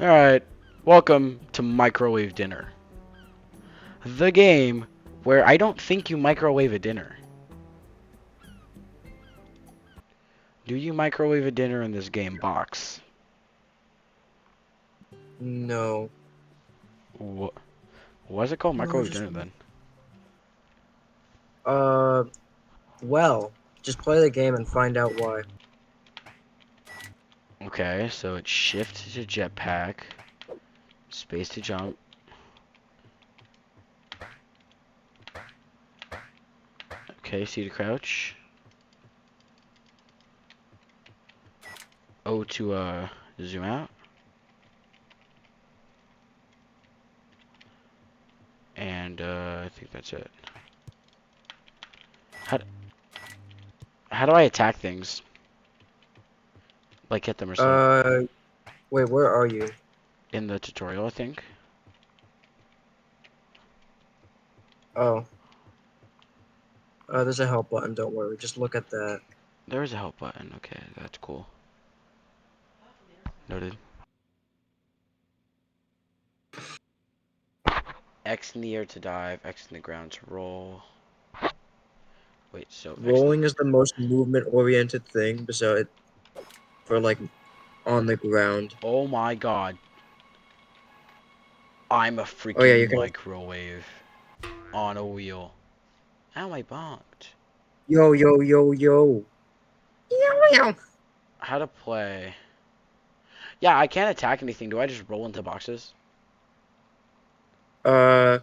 Alright, welcome to Microwave Dinner. The game where I don't think you microwave a dinner. Do you microwave a dinner in this game box? No. What is it called No, microwave just dinner then? uh, well, just play the game and find out why. Okay, so it's shift to jetpack, space to jump. Okay, C to crouch. O to zoom out. And I think that's it. How, how do I attack things? Like hit them or something? Uh, wait, where are you? In the tutorial, I think. Oh, there's a help button. Don't worry. Just look at that. There is a help button. Okay, that's cool. Noted. X in the air to dive, X in the ground to roll. Wait, so X. Rolling is the most movement-oriented thing, besides for like on the ground. Oh my god. I'm a Oh yeah, freaking you can. microwave on a wheel. Ow, I bonked. Yo, yo, yo, yo. Yo, yo. How to play. Yeah, I can't attack anything. Do I just roll into boxes? Uh,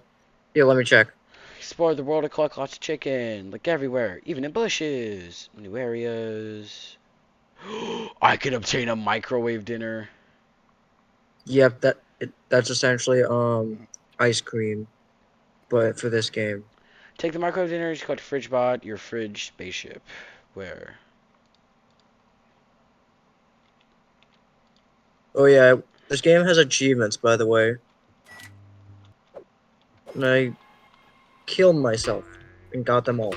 yeah. Let me check. Explore the world to collect lots of chicken. Look everywhere, even in bushes. New areas. I could obtain a microwave dinner. Yep, that's essentially ice cream, but for this game. Take the microwave dinner, you collect a fridge bot, your fridge spaceship. Where? Oh yeah, this game has achievements, by the way. And I killed myself and got them all.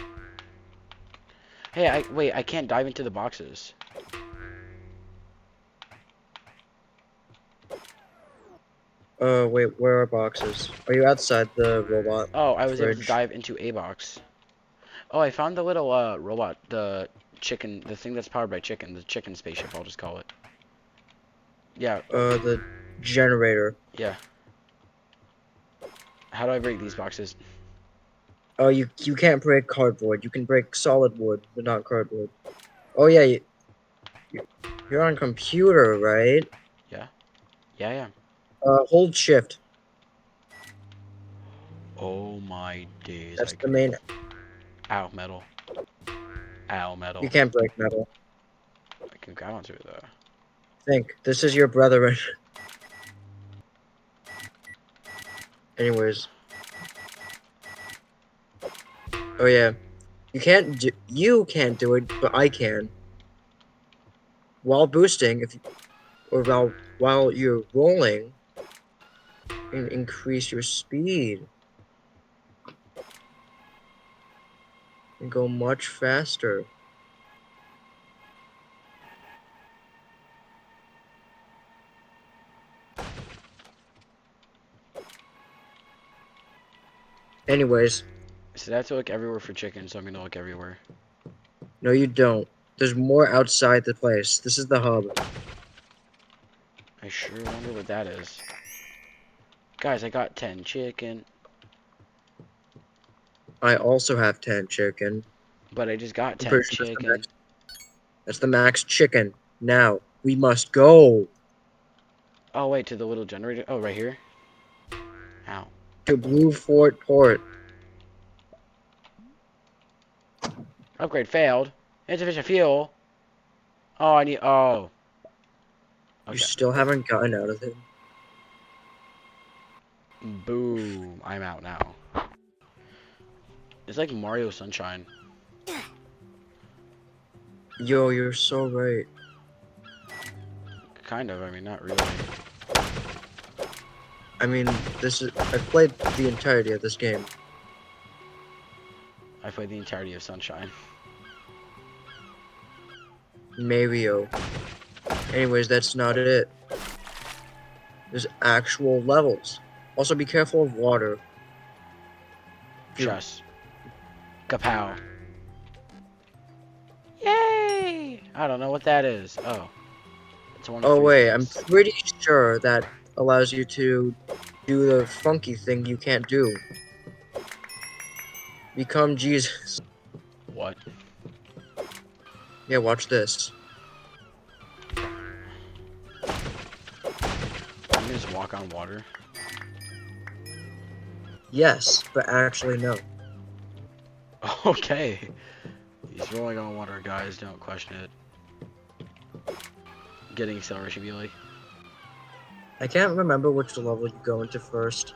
Hey, wait, I can't dive into the boxes. Wait, where are boxes? Are you outside the robot Oh, I was able to fridge? dive into a box. Oh, I found the little robot, the chicken, the thing that's powered by chicken, the chicken spaceship, I'll just call it. Yeah, The generator. yeah. How do I break these boxes? Oh, you can't break cardboard. You can break solid wood, but not cardboard. Oh yeah, you- you're on computer, right? Yeah, yeah, yeah. Hold shift. Oh my days, That's the main. ow, metal. Ow, You metal. can't break metal. I can grab onto it though. Think. This is your brethren. Anyways. Oh yeah. You can't do it, but I can. While boosting, if you, or while you're rolling, and increase your speed and go much faster. Anyways, So I have to look everywhere for chicken, so I'm gonna look everywhere. no, you don't. There's more outside the place. This is the hub. I sure wonder what that is. Guys, I got 10 chicken, I also have 10 chicken. but I just got I'm pretty 10 sure that's the chicken. max. That's the max chicken. Now we must go Oh, wait, to the little generator. Oh, right here. Ow. to Blue Fort Port. Upgrade failed. Insufficient fuel. Oh, I need. Oh. You Okay. still haven't gotten out of it. Boom. I'm out now. It's like Mario Sunshine. Yo, you're so right. Kind of. I mean, not really. I mean, this is. I played the entirety of this game. I played the entirety of Sunshine. Mario. Anyways, that's not it. There's actual levels. Also, be careful of water. If you're, Chest. Kapow. Yay! I don't know what that is. Oh. It's one of oh three wait, I'm things. pretty sure that allows you to do the funky thing you can't do. Become Jesus. What? Yeah, watch this. You can just walk on water. Yes, but actually no. Okay. He's rolling on water, guys. Don't question it. Getting acceleration melee. I can't remember which level you go into first.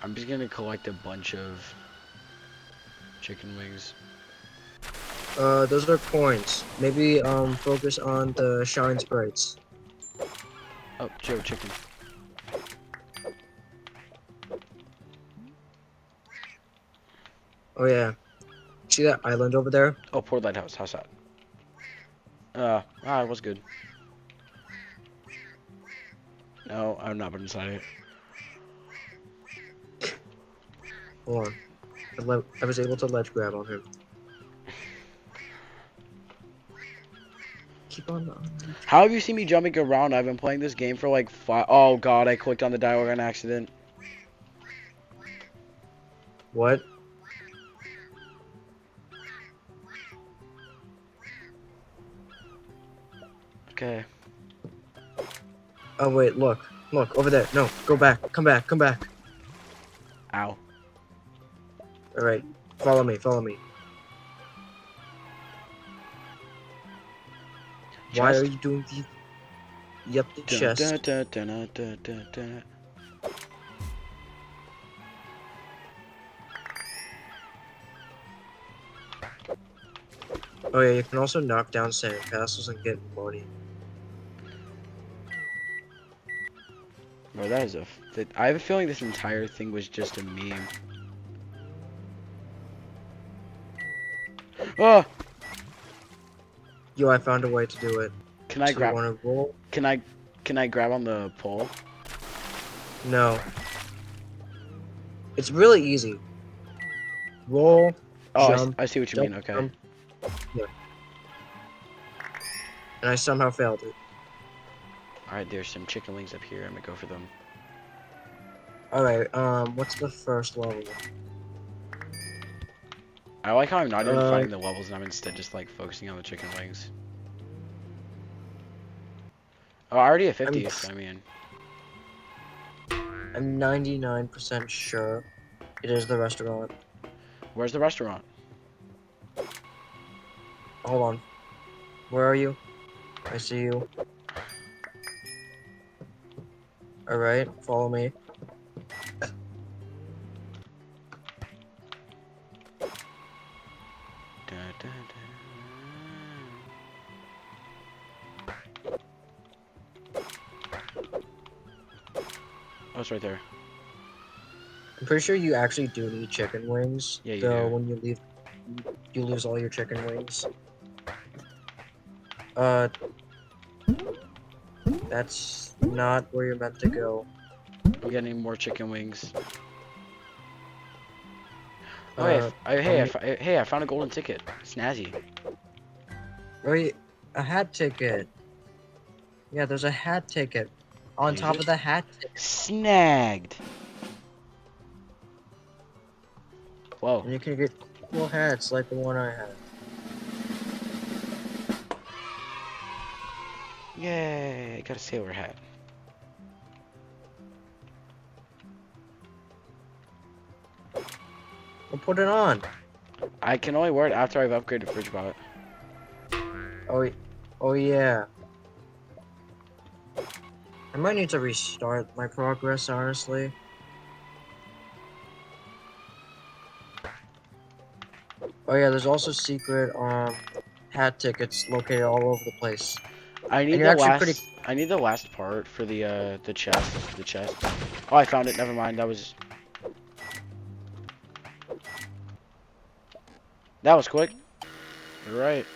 I'm just gonna collect a bunch of chicken wings. Those are coins. Maybe focus on the shine sprites. Oh, Joe, chicken. Oh yeah. See that island over there? Oh, poor lighthouse. How's that? It was good. No, I'm not inside it. Hold on. I was able to ledge grab on him. Keep on. How have you seen me jumping around? I've been playing this game for like 5. Oh god, I clicked on the dialogue on accident. What? Okay. Oh wait, look. Look, over there. No, go back. Come back, come back. Ow. Alright. Follow me, follow me. Why are Chest? you doing these? Yep, the Dun, dun, chest. dun, dun, dun, dun, dun. Oh yeah, you can also knock down sandcastles and get money. Bro, that is I have a feeling this entire thing was just a meme. Oh! Yo, I found a way to do it. Can I So you grab... wanna roll? Can I... Can I grab on the pole? No. It's really easy. Roll, Oh, jump, I see what you jump, mean. Okay. jump. Yeah. And I somehow failed it. Alright, there's some chicken wings up here. I'm gonna go for them. Alright, what's the first level? I like how I'm not even Uh, finding the levels and I'm instead just like focusing on the chicken wings. Oh, I already at I'm 50, so I mean... I'm 99% sure it is the restaurant. Where's the restaurant? Hold on. Where are you? I see you. Alright, follow me. Dun, dun, dun. Oh, it's right there. I'm pretty sure you actually do need chicken wings, Yeah, you though do. when you leave, you lose all your chicken wings. Uh, that's not where you're meant to go. I'm getting more chicken wings. Oh, Uh, hey, I found a golden ticket. Snazzy. wait, a hat ticket. Yeah, there's a hat ticket. On Can you use top it? of the hat ticket. Snagged. Whoa. And you can get cool hats like the one I had. Yay, I got a sailor hat. Well, put it on. I can only wear it after I've upgraded Fridge Bot. Oh, oh yeah. I might need to restart my progress, honestly. Oh yeah, there's also secret hat tickets located all over the place. I And need you're the actually pretty. last. I need the last part for the chest. The chest. Oh, I found it. Never mind. That was. That was quick. You're right.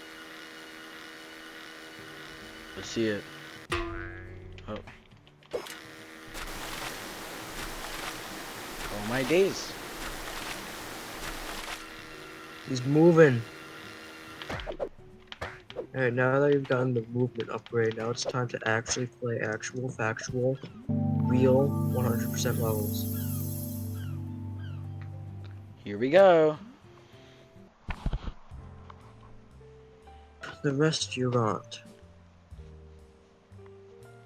Let's see it. Oh, oh my days. He's moving. Alright, now that you've gotten the movement upgrade, now it's time to actually play actual, factual, real, 100% levels. Here we go. The rest you got.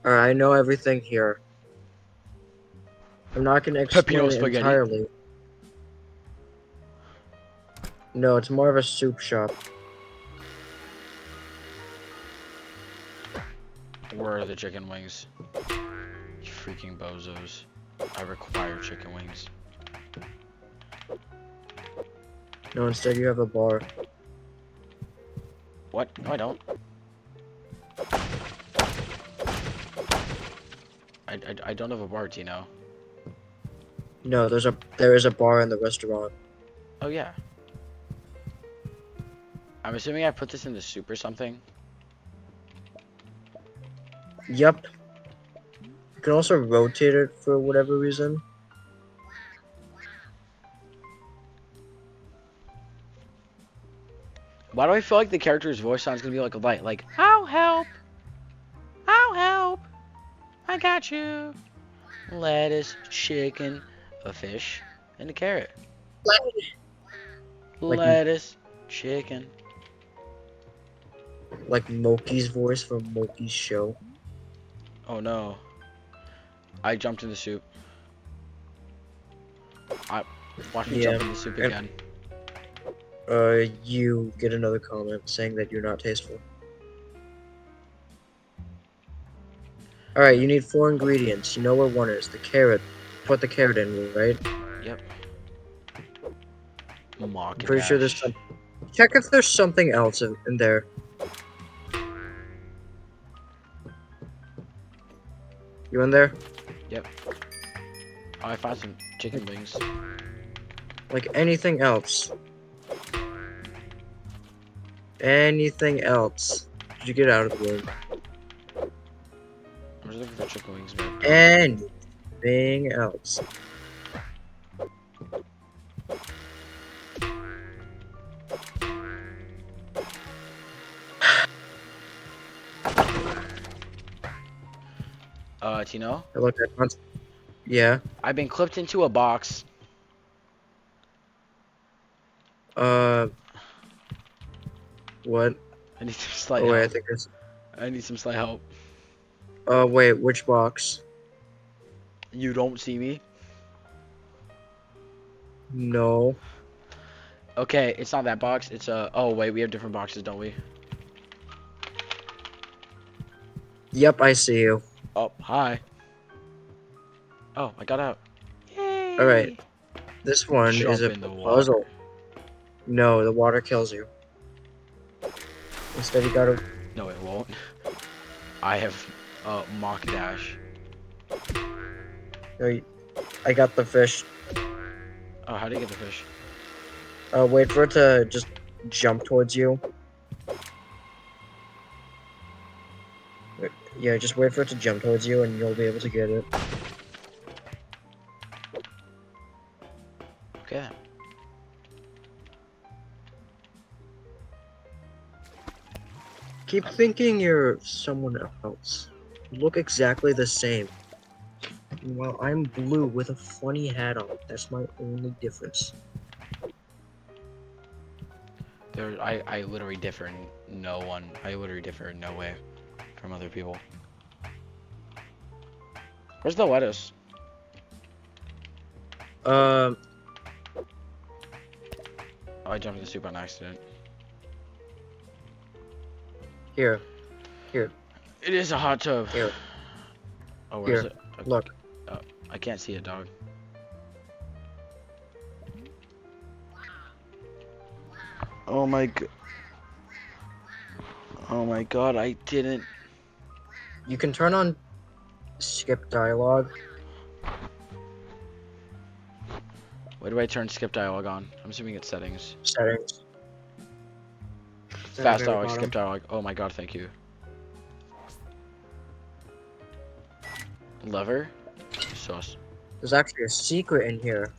Alright, I know everything here. I'm not gonna Pepino explain it spaghetti. entirely. No, it's more of a soup shop. Where are the chicken wings? You freaking bozos. I require chicken wings. No, instead you have a bar. What? No, I don't. I don't have a bar, Tino. No, there is a bar in the restaurant. Oh, yeah. I'm assuming I put this in the soup or something. Yep. You can also rotate it for whatever reason. Why do I feel like the character's voice sounds gonna be like a light? Like, I'll help. I'll help. I got you. Lettuce, chicken, a fish, and a carrot. Like Lettuce, chicken. like Moki's voice from Moki's show. Oh no. I jumped in the soup. Watch me Yeah. jump in the soup And, again. you get another comment saying that you're not tasteful. Alright, you need 4 ingredients. You know where one is. The carrot. Put the carrot in, right? Yep. I'm pretty sure there's Mockadash. some. Check if there's something else in there. You in there? Yep. Oh, I found some chicken wings. Like anything else. Anything else. Did you get out of the room? I'm just looking for chicken wings, man. Anything else. Tino? I look at once. Yeah. I've been clipped into a box. Uh. What? I need some slight Oh wait, I help. think there's. I need some slight help. Wait, which box? You don't see me? No. Okay, it's not that box. It's oh wait, we have different boxes, don't we? Yep, I see you. Oh, hi. Oh, I got out. Alright, Yay! this one is Jump a in the water. puzzle. No, the water kills you. Instead, you gotta. No, it won't. I have mock dash. No, I got the fish. Oh, how do you get the fish? Wait for it to just jump towards you. Yeah, just wait for it to jump towards you and you'll be able to get it. Okay. Keep thinking you're someone else. You look exactly the same. Well, I'm blue with a funny hat on. That's my only difference. I literally differ in no one. I literally differ in no way from other people. Where's the lettuce? Um, Oh, I jumped in the soup on accident. here. It is a hot tub. Here. Oh, where is Here. it? Look. I can't see it, dog. Oh my god. Oh my god, I didn't. You can turn on skip dialogue. Where do I turn skip dialogue on? I'm assuming it's settings. Settings. at the Fast very dialogue, bottom. skip dialogue. Oh my god, thank you. Lever. Sauce. There's actually a secret in here.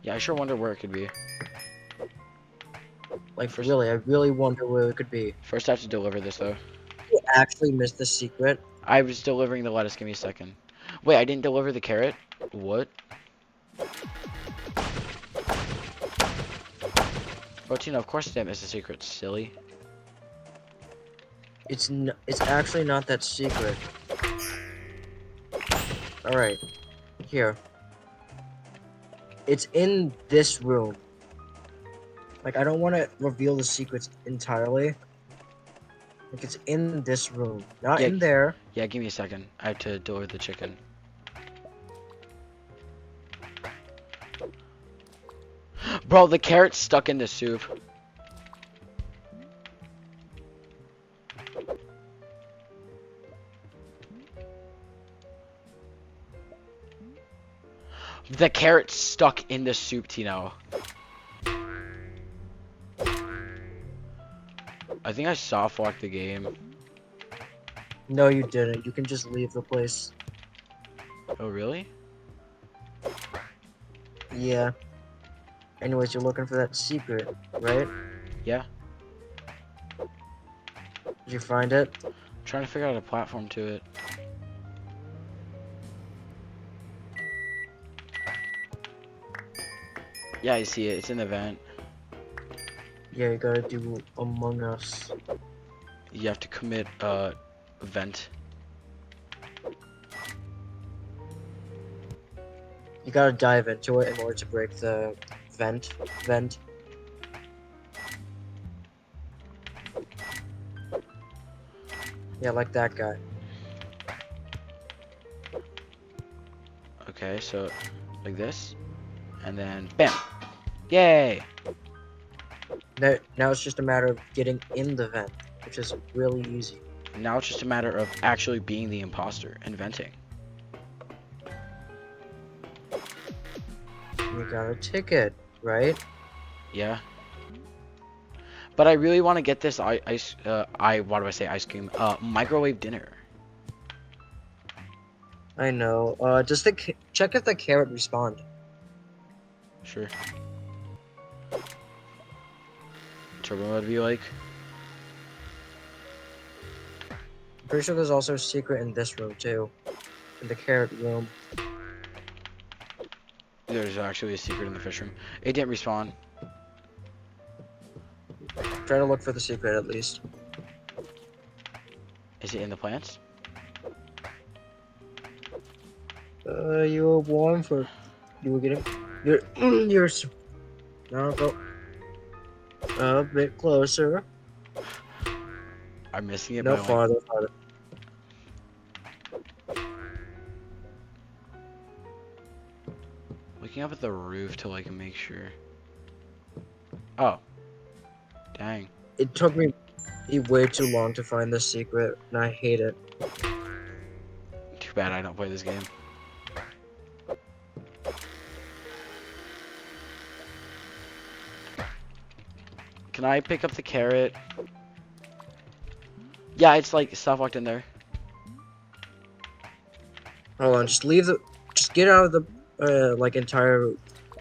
Yeah, I sure wonder where it could be. Like, First, really, I really wonder where it could be. first I have to deliver this though. You actually missed the secret. I was delivering the lettuce. Give me a second. Wait, I didn't deliver the carrot? What? Oh, Tina, of course I didn't miss the secret, silly. It's actually not that secret. All right, here. It's in this room. Like, I don't want to reveal the secrets entirely. Like, it's in this room, not Yeah, in there. yeah, give me a second. I have to deliver the chicken. Bro, the carrot's stuck in the soup. The carrot's stuck in the soup, Tino. I think I soft locked the game. No, you didn't. You can just leave the place. Oh, really? Yeah. Anyways, you're looking for that secret, right? Yeah. Did you find it? I'm trying to figure out a platform to it. Yeah, I see it. It's in the vent. Yeah, you gotta do Among Us. You have to commit vent. You gotta dive into it in order to break the vent. Yeah, like that guy. Okay, so like this, and then bam, yay! Now it's just a matter of getting in the vent, which is really easy. Now it's just a matter of actually being the imposter and venting. You got a ticket, right? Yeah. But I really want to get this why do I say ice cream? Microwave dinner. I know. Check if the carrot respawned. Sure. Turbo mode be like. I'm pretty sure there's also a secret in this room too, in the carrot room. There's actually a secret in the fish room. It didn't respawn. Try to look for the secret at least. Is it in the plants? You were warm for. You were getting. You're. Now go a bit closer. I'm missing it No, by like. farther, farther. Looking up at the roof to like make sure. Oh. Dang. It took me way too long to find this secret, and I hate it. Too bad I don't play this game. Can I pick up the carrot? Yeah, it's like stuff locked in there. Hold on, just get out of the like entire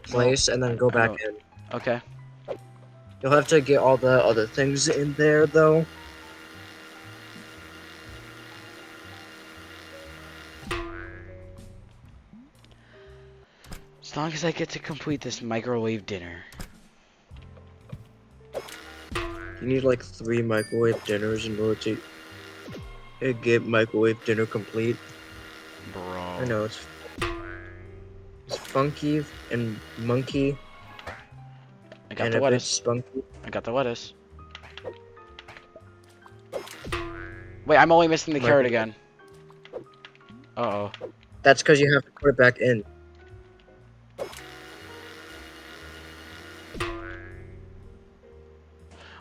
place and then go back know. in. Okay. You'll have to get all the other things in there though. As long as I get to complete this microwave dinner. You need like 3 microwave dinners in order to get microwave dinner complete. Bro. I know it's funky and monkey I got and the a bit lettuce. spunky. I got the lettuce. Wait, I'm only missing the carrot again. Uh-oh. That's because you have to put it back in.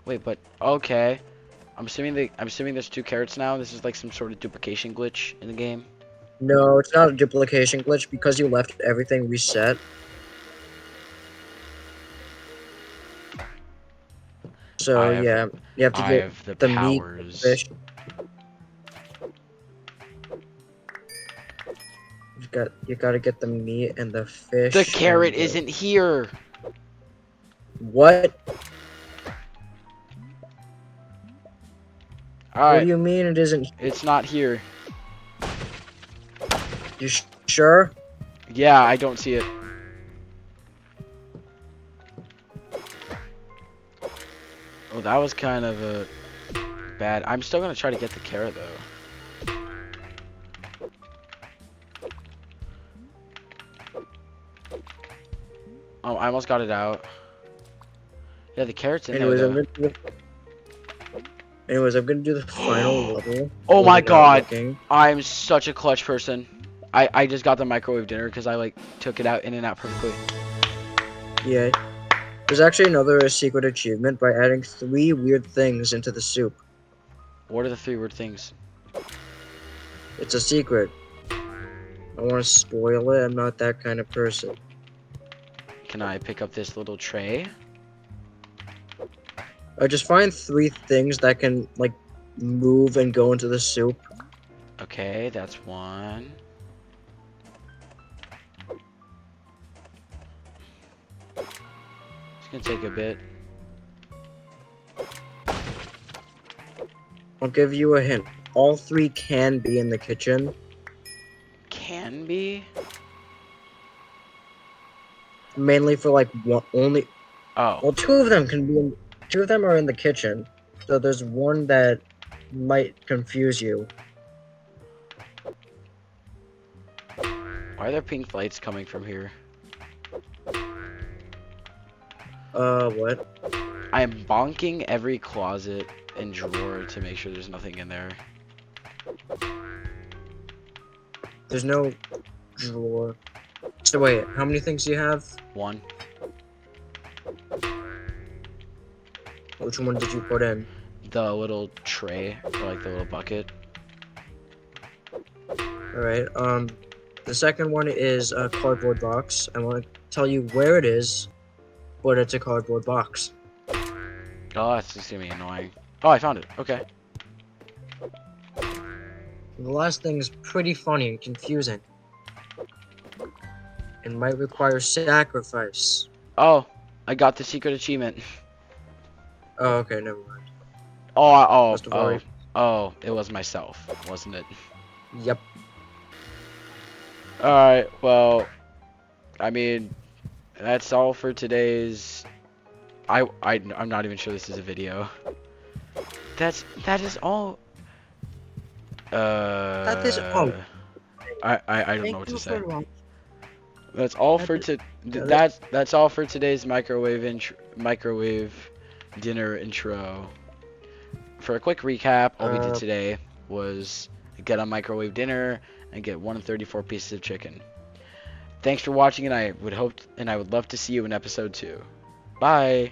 Wait, but okay. I'm assuming there's 2 carrots now. This is like some sort of duplication glitch in the game. No, it's not a duplication glitch because you left everything reset. So yeah, you have to I get have the the meat, the powers. fish. You gotta get the meat and the The fish carrot and isn't here. what? What do Alright, you mean it isn't? it's not here. You sure? Yeah, I don't see it. Oh, that was kind of a bad. I'm still gonna try to get the carrot though. Oh, I almost got it out. Yeah, the carrot's in there Anyways, though. I'm gonna do the final level Oh when my you're not god, looking. I'm such a clutch person. I just got the microwave dinner because I like took it out in and out perfectly. Yeah. There's actually another secret achievement by adding 3 weird things into the soup. What are the 3 weird things? It's a secret. I don't want to spoil it. I'm not that kind of person. Can I pick up this little tray? I just find 3 things that can like move and go into the soup. Okay, that's 1. It's gonna take a bit. I'll give you a hint. All 3 can be in the kitchen. Can be? Mainly for like one only. Oh. Well, 2 of them can be in. 2 of them are in the kitchen. So there's one that might confuse you. Why are there pink lights coming from here? What? I'm bonking every closet and drawer to make sure there's nothing in there. There's no drawer. So wait, how many things do you have? 1. Which one did you put in? The little tray, or like the little bucket. Alright, the second one is a cardboard box. I want to tell you where it is, but it's a cardboard box. Oh, that's just gonna be annoying. Oh, I found it. Okay. The last thing is pretty funny and confusing. It might require sacrifice. Oh, I got the secret achievement. Oh, okay, never mind. Oh, Must have already... it was myself, wasn't it? Yep. Alright, well, I mean, that's all for today's... I'm not even sure this is a video. That is all... That is all. I don't know Thank what you to say. for watching. That's all That for is- to that is- that's all for today's microwave dinner intro. For a quick recap, all we did today was get a microwave dinner and get 134 pieces of chicken. Thanks for watching, and I would love to see you in episode 2. Bye.